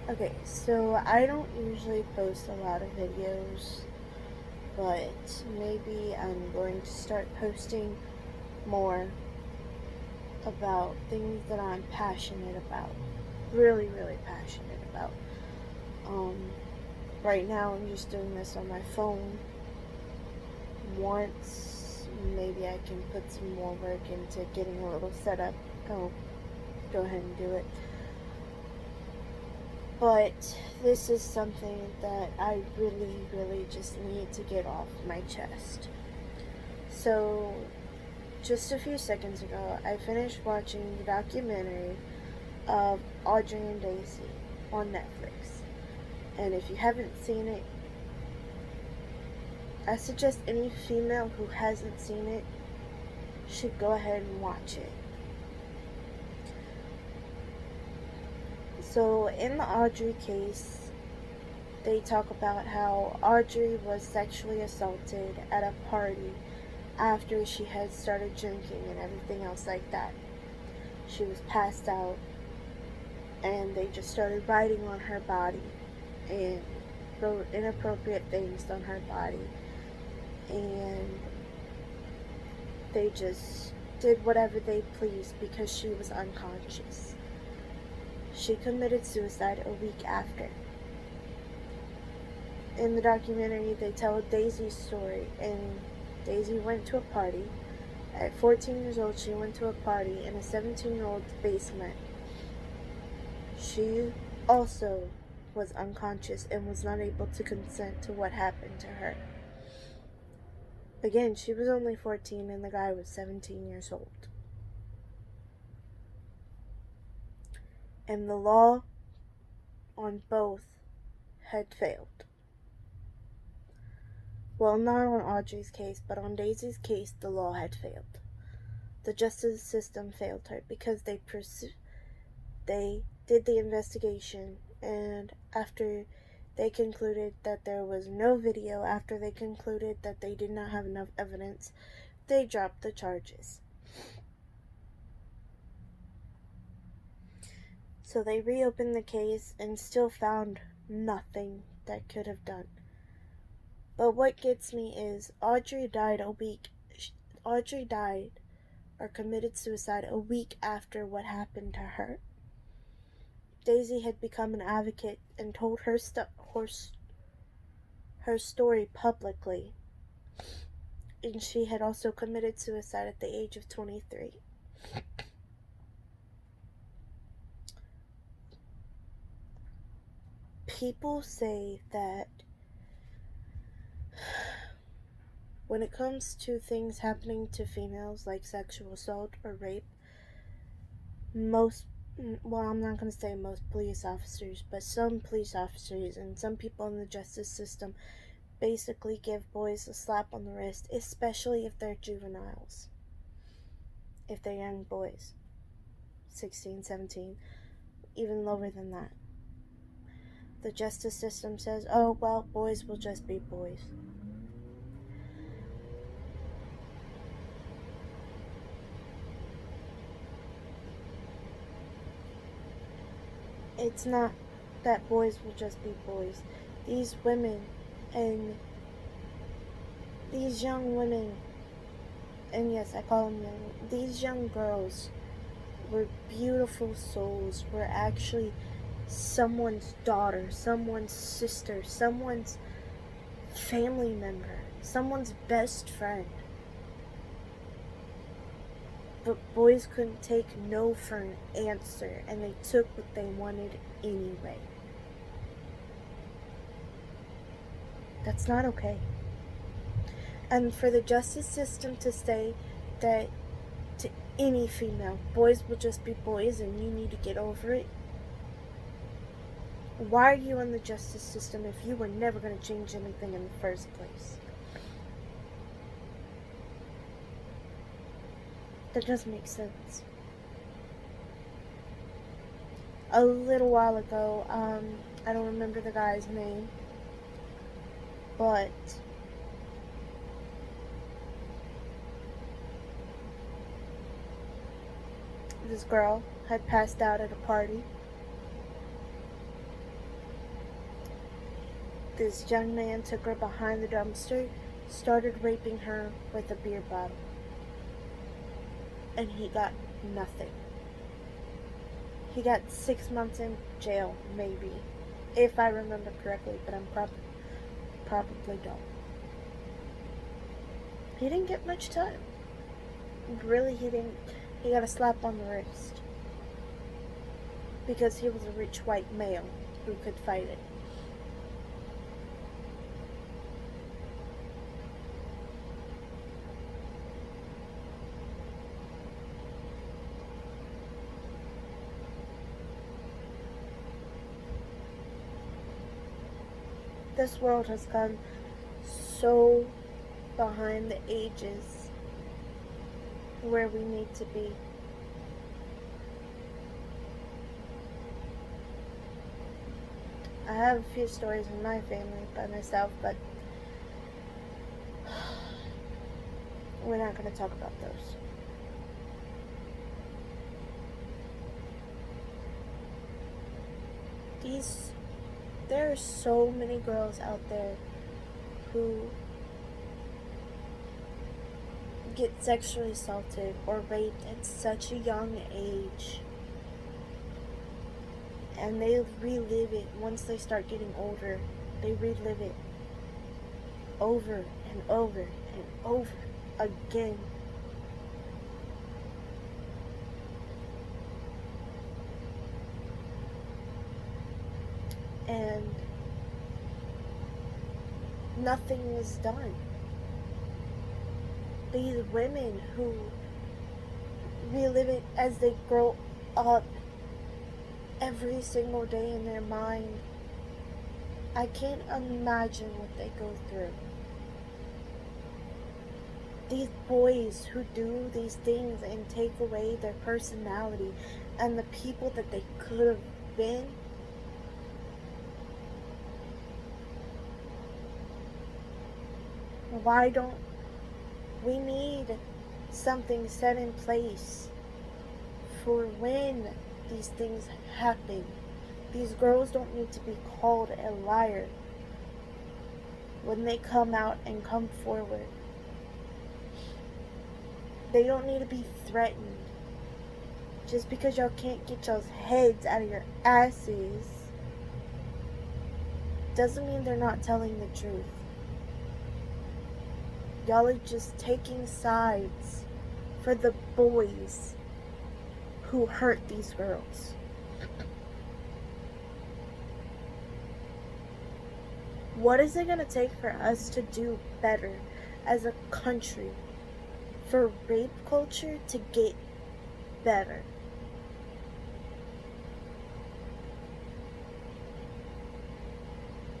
Okay, so I don't usually post a lot of videos, but maybe I'm going to start posting more about things that I'm passionate about. Really, really passionate about. Um, right now I'm just doing this on my phone. Once maybe I can put some more work into getting a little setup, I'll go ahead and do it. But this is something that I really, really just need to get off my chest. So, just a few seconds ago, I finished watching the documentary of Audrey and Daisy on Netflix. And if you haven't seen it, I suggest any female who hasn't seen it should go ahead and watch it. So, in the Audrey case, they talk about how Audrey was sexually assaulted at a party after she had started drinking and everything else like that. She was passed out, and they just started writing on her body and wrote inappropriate things on her body, and they just did whatever they pleased because she was unconscious. She committed suicide a week after. In the documentary, they tell Daisy's story, and Daisy went to a party. At 14 years old, she went to a party in a 17-year-old's basement. She also was unconscious and was not able to consent to what happened to her. Again, she was only 14 and the guy was 17 years old. And the law on both had failed. Well, not on Audrey's case, but on Daisy's case, the law had failed. The justice system failed her because they did the investigation, and after they concluded that there was no video, after they concluded that they did not have enough evidence, they dropped the charges. So they reopened the case and still found nothing that could have done. But what gets me is Audrey died or committed suicide a week after what happened to her. Daisy had become an advocate and told her story publicly, and she had also committed suicide at the age of 23. People say that when it comes to things happening to females like sexual assault or rape, I'm not going to say most police officers, but some police officers and some people in the justice system basically give boys a slap on the wrist, especially if they're juveniles. If they're young boys, 16, 17, even lower than that. The justice system says, oh, well, boys will just be boys. It's not that boys will just be boys. These women and these young women, and yes, I call them young, these young girls were beautiful souls, were actually someone's daughter, someone's sister, someone's family member, someone's best friend. But boys couldn't take no for an answer, and they took what they wanted anyway. That's not okay. And for the justice system to say that to any female, boys will just be boys and you need to get over it. Why are you in the justice system if you were never going to change anything in the first place? That doesn't make sense. A little while ago, I don't remember the guy's name, but this girl had passed out at a party, this young man took her behind the dumpster, started raping her with a beer bottle. And he got nothing. He got 6 months in jail, maybe, if I remember correctly, but I'm probably don't. He didn't get much time. Really, he didn't. He got a slap on the wrist. Because he was a rich white male who could fight it. This world has gone so behind the ages where we need to be. I have a few stories in my family by myself, but we're not going to talk about those. There are so many girls out there who get sexually assaulted or raped at such a young age, and they relive it once they start getting older. They relive it over and over and over again. And nothing is done. These women who relive it as they grow up every single day in their mind, I can't imagine what they go through. These boys who do these things and take away their personality and the people that they could have been. Why don't we need something set in place for when these things happen? These girls don't need to be called a liar when they come out and come forward. They don't need to be threatened. Just because y'all can't get y'all's heads out of your asses doesn't mean they're not telling the truth. Y'all are just taking sides for the boys who hurt these girls. What is it going to take for us to do better as a country for rape culture to get better?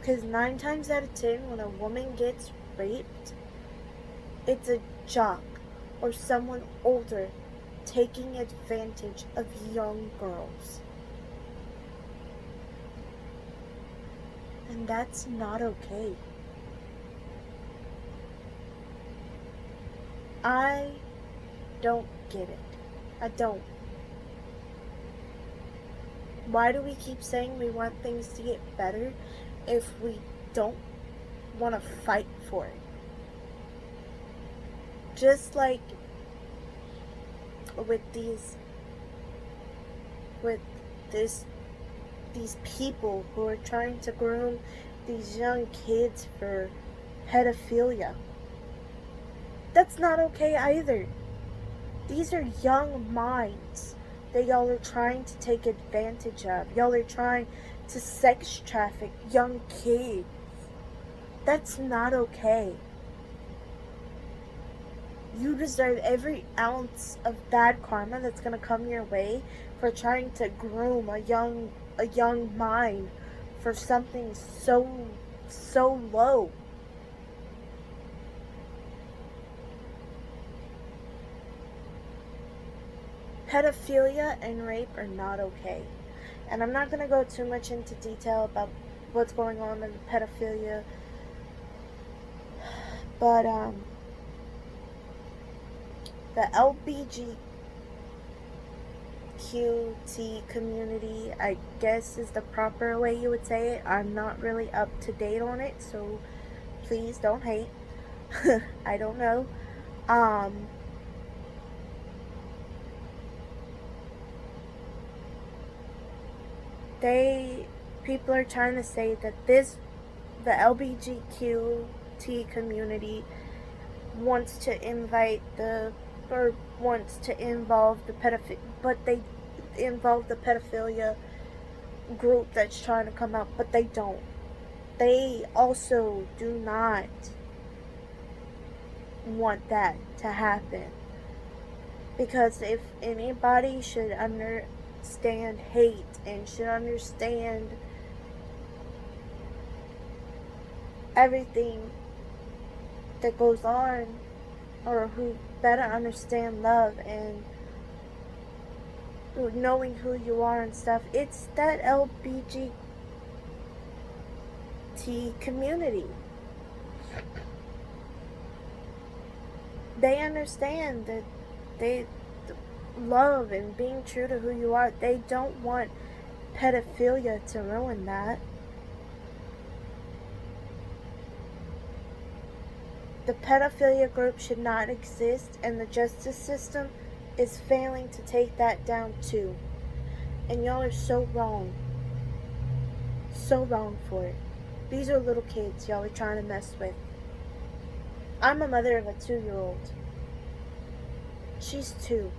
Because 9 times out of 10, when a woman gets raped, it's a jock or someone older taking advantage of young girls. And that's not okay. I don't get it. I don't. Why do we keep saying we want things to get better if we don't want to fight for it? Just like with these people who are trying to groom these young kids for pedophilia. That's not okay either. These are young minds that y'all are trying to take advantage of. Y'all are trying to sex traffic young kids. That's not okay. You deserve every ounce of bad karma that's going to come your way for trying to groom a young mind for something so low. Pedophilia and rape are not okay. And I'm not going to go too much into detail about what's going on in pedophilia. But, the LGBTQT community, I guess is the proper way you would say it. I'm not really up to date on it, so please don't hate. I don't know. Um, People are trying to say that the LGBTQT community wants to wants to involve the pedophilia group that's trying to come out, but they don't. They also do not want that to happen, because if anybody should understand hate and should understand everything that goes on, or who better understand love and knowing who you are and stuff, it's that LBGT community. They understand that they love and being true to who you are. They don't want pedophilia to ruin that. The pedophilia group should not exist, and the justice system is failing to take that down too. And y'all are so wrong. So wrong for it. These are little kids y'all are trying to mess with. I'm a mother of a 2-year-old. She's 2.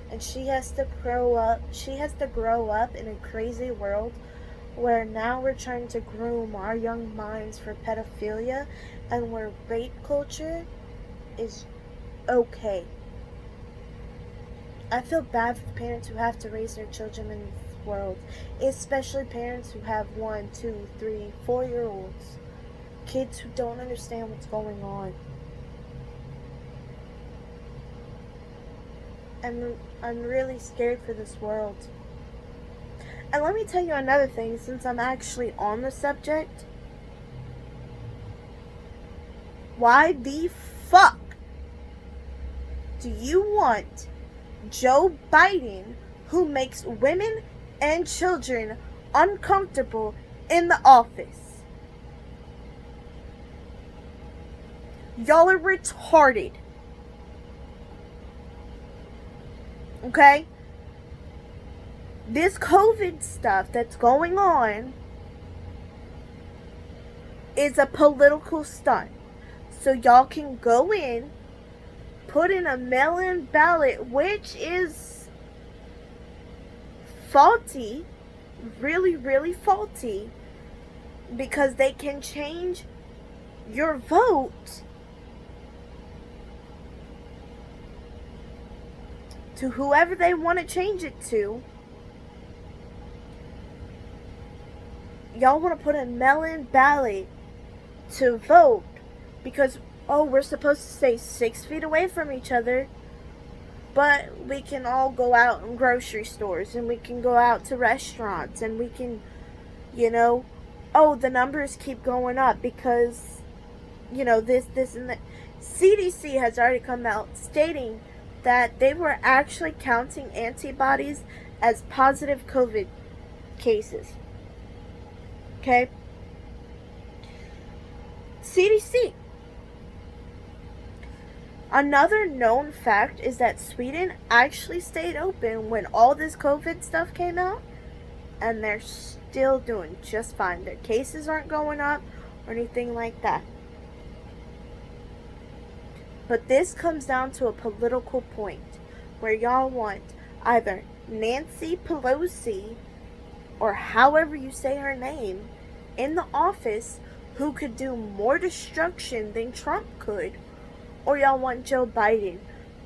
And she has to grow up. She has to grow up in a crazy world where now we're trying to groom our young minds for pedophilia, and where rape culture is okay. I feel bad for the parents who have to raise their children in this world, especially parents who have 1, 2, 3, 4-year-olds, kids who don't understand what's going on. I'm really scared for this world. And let me tell you another thing, since I'm actually on the subject. Why the fuck do you want Joe Biden, who makes women and children uncomfortable, in the office? Y'all are retarded. Okay? This COVID stuff that's going on is a political stunt. So y'all can go in, put in a mail-in ballot, which is faulty, really, really faulty, because they can change your vote to whoever they want to change it to. Y'all want to put a mail-in ballot to vote because, oh, we're supposed to stay 6 feet away from each other, but we can all go out in grocery stores, and we can go out to restaurants, and we can, oh, the numbers keep going up because, this, and that. CDC has already come out stating that they were actually counting antibodies as positive COVID cases. Okay? CDC. Another known fact is that Sweden actually stayed open when all this COVID stuff came out, and they're still doing just fine. Their cases aren't going up or anything like that. But this comes down to a political point where y'all want either Nancy Pelosi, or however you say her name, in the office, who could do more destruction than Trump could, or y'all want Joe Biden,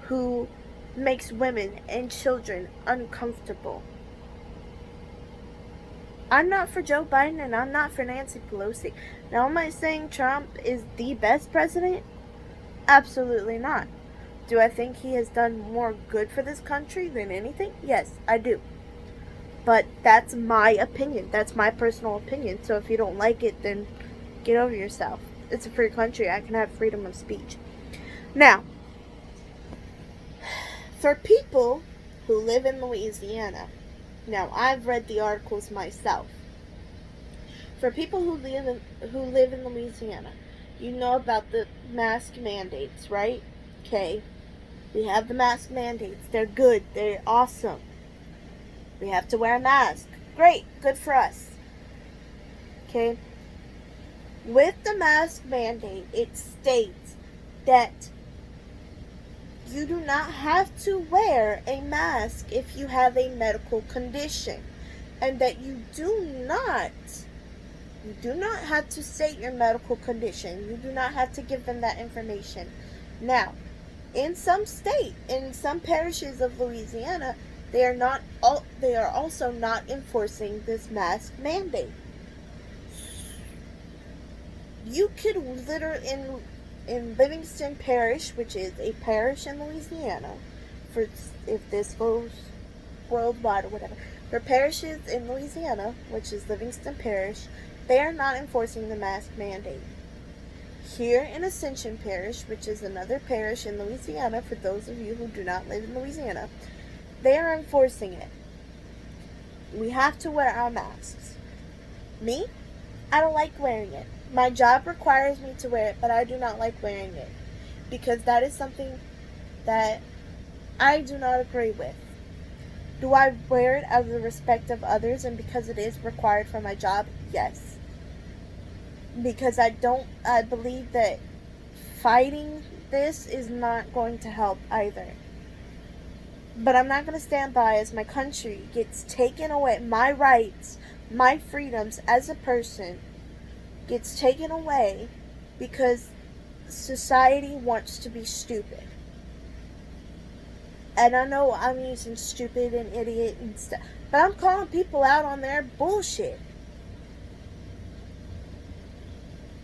who makes women and children uncomfortable. I'm not for Joe Biden, and I'm not for Nancy Pelosi. Now, am I saying Trump is the best president? Absolutely not. Do I think he has done more good for this country than anything? Yes, I do. But that's my opinion. That's my personal opinion. So if you don't like it, then get over yourself. It's a free country. I can have freedom of speech. Now, for people who live in Louisiana, now I've read the articles myself. For people who live in Louisiana, you know about the mask mandates, right? Okay. We have the mask mandates. They're good. They're awesome. We have to wear a mask. Great. Good for us. Okay. With the mask mandate, it states that you do not have to wear a mask if you have a medical condition, and that you do not have to state your medical condition. You do not have to give them that information. Now, in some parishes of Louisiana, they are also not enforcing this mask mandate. You could literally, in Livingston Parish, which is a parish in Louisiana, for if this goes worldwide or whatever, for parishes in Louisiana, which is Livingston Parish, they are not enforcing the mask mandate. Here in Ascension Parish, which is another parish in Louisiana, for those of you who do not live in Louisiana, they are enforcing it. We have to wear our masks. Me, I don't like wearing it. My job requires me to wear it, but I do not like wearing it, because that is something that I do not agree with. Do I wear it out of the respect of others and because it is required for my job? Yes. Because I believe that fighting this is not going to help either. But I'm not going to stand by as my country gets taken away, my rights, my freedoms as a person gets taken away because society wants to be stupid. And I know I'm using stupid and idiot and stuff, but I'm calling people out on their bullshit.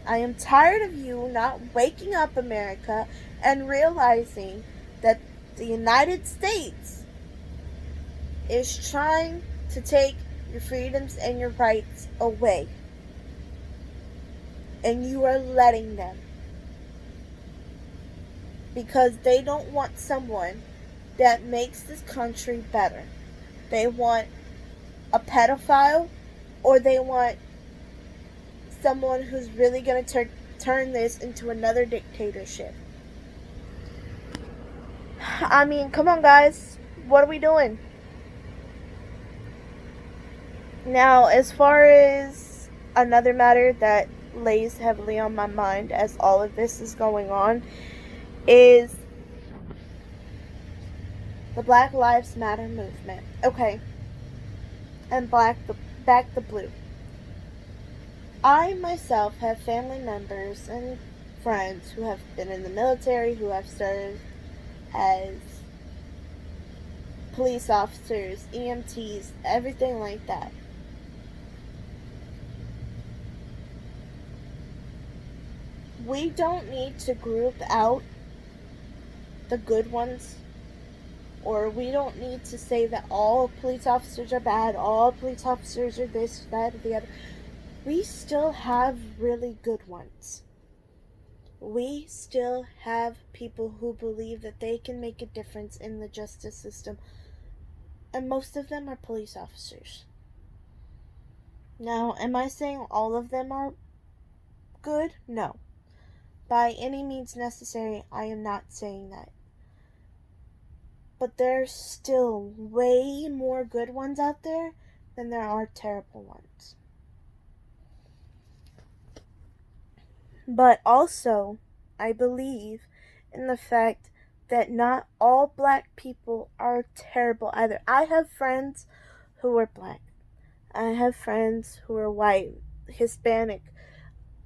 I am tired of you not waking up, America, and realizing that the United States is trying to take your freedoms and your rights away. And you are letting them. Because they don't want someone that makes this country better. They want a pedophile, or they want someone who's really going to turn this into another dictatorship. I mean, come on, guys. What are we doing? Now, as far as another matter that lays heavily on my mind as all of this is going on is the Black Lives Matter movement. Okay. And Back the Blue. I myself have family members and friends who have been in the military, who have served as police officers, EMTs, everything like that. We don't need to group out the good ones, or we don't need to say that all police officers are bad, all police officers are this, that, or the other. We still have really good ones. We still have people who believe that they can make a difference in the justice system, and most of them are police officers. Now, am I saying all of them are good? No. By any means necessary, I am not saying that. But there's still way more good ones out there than there are terrible ones. But also, I believe in the fact that not all black people are terrible either. I have friends who are black. I have friends who are white, Hispanic.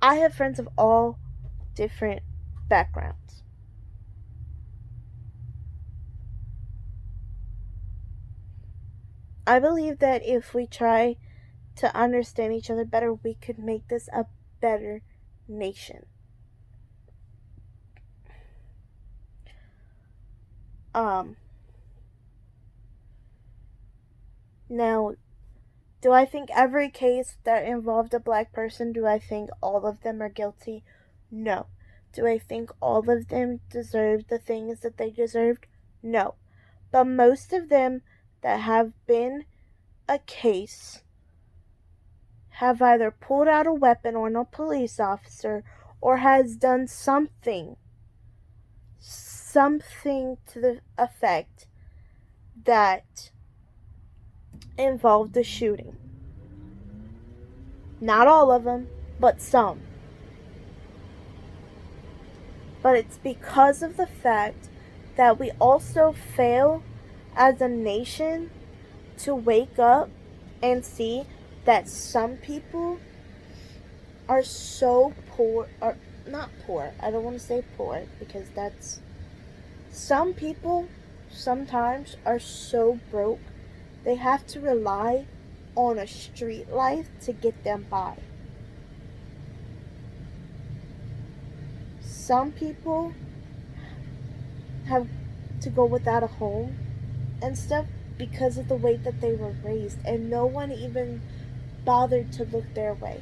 I have friends of all different backgrounds. I believe that if we try to understand each other better, we could make this a better nation. Now, do I think every case that involved a black person, do I think all of them are guilty? No. Do I think all of them deserved the things that they deserved? No. But most of them that have been a case have either pulled out a weapon on a police officer or has done something to the effect that involved a shooting. Not all of them, but some. But it's because of the fact that we also fail as a nation to wake up and see that some people are so poor, or not poor, I don't want to say poor because that's, some people sometimes are so broke they have to rely on a street life to get them by. Some people have to go without a home and stuff because of the way that they were raised, and no one even bothered to look their way.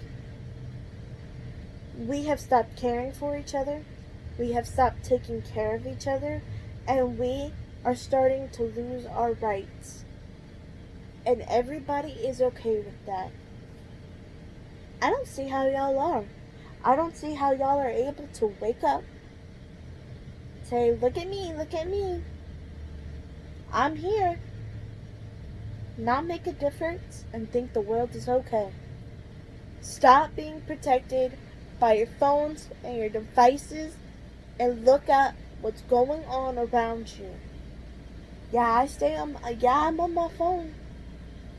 We have stopped caring for each other, we have stopped taking care of each other, and we are starting to lose our rights. And everybody is okay with that. I don't see how y'all are. I don't see how y'all are able to wake up, say, look at me, I'm here, not make a difference, and think the world is okay. Stop being protected by your phones and your devices and look at what's going on around you. Yeah, I'm on my phone.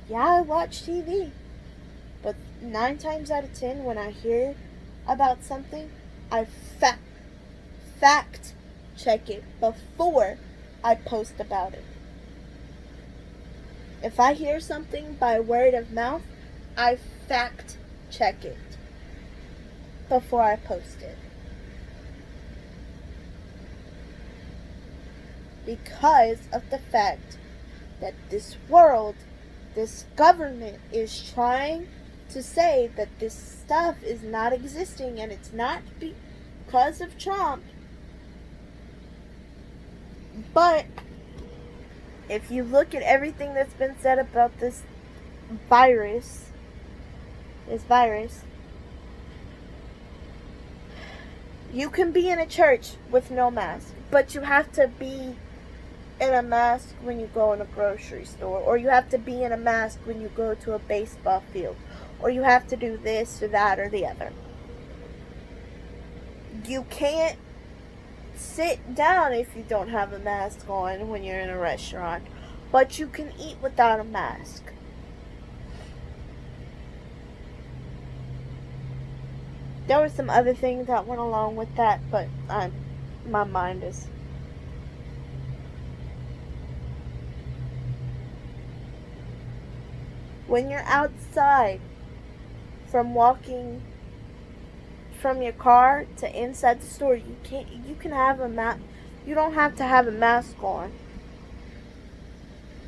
Yeah, I watch TV. But 9 times out of 10, when I hear about something, I fact check it before I post about it. If I hear something by word of mouth, I fact check it before I post it. Because of the fact that this world, this government is trying to say that this stuff is not existing, and it's not because of Trump. But if you look at everything that's been said about this virus, you can be in a church with no mask, but you have to be in a mask when you go in a grocery store, or you have to be in a mask when you go to a baseball field, or you have to do this or that or the other. You can't sit down if you don't have a mask on when you're in a restaurant, but you can eat without a mask. There were some other things that went along with that, but my mind is... When you're outside, from walking from your car to inside the store, you can have a mask. You don't have to have a mask on,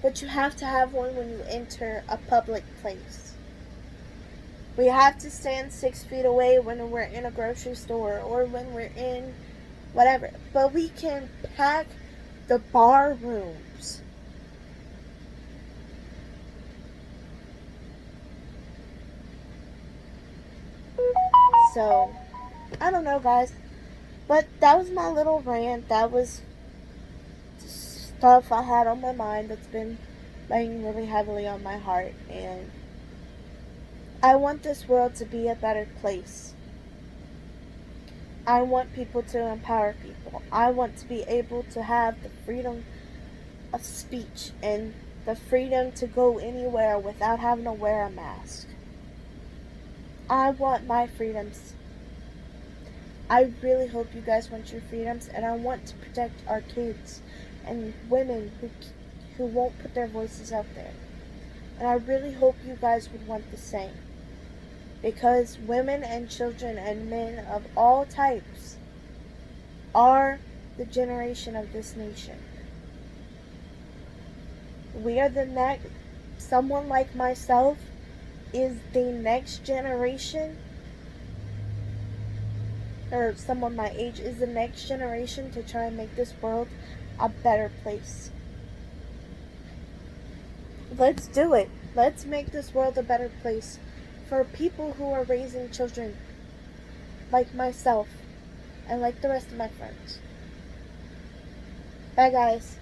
but you have to have one when you enter a public place. We have to stand 6 feet away when we're in a grocery store or when we're in whatever, but we can pack the bar rooms. So, I don't know, guys. But that was my little rant. That was stuff I had on my mind that's been weighing really heavily on my heart. And I want this world to be a better place. I want people to empower people. I want to be able to have the freedom of speech and the freedom to go anywhere without having to wear a mask. I want my freedoms. I really hope you guys want your freedoms, and I want to protect our kids and women who won't put their voices out there. And I really hope you guys would want the same. Because women and children and men of all types are the generation of this nation. We are the next, someone like myself is the next generation, or someone my age is the next generation to try and make this world a better place. Let's do it. Let's make this world a better place for people who are raising children like myself and like the rest of my friends. Bye, guys.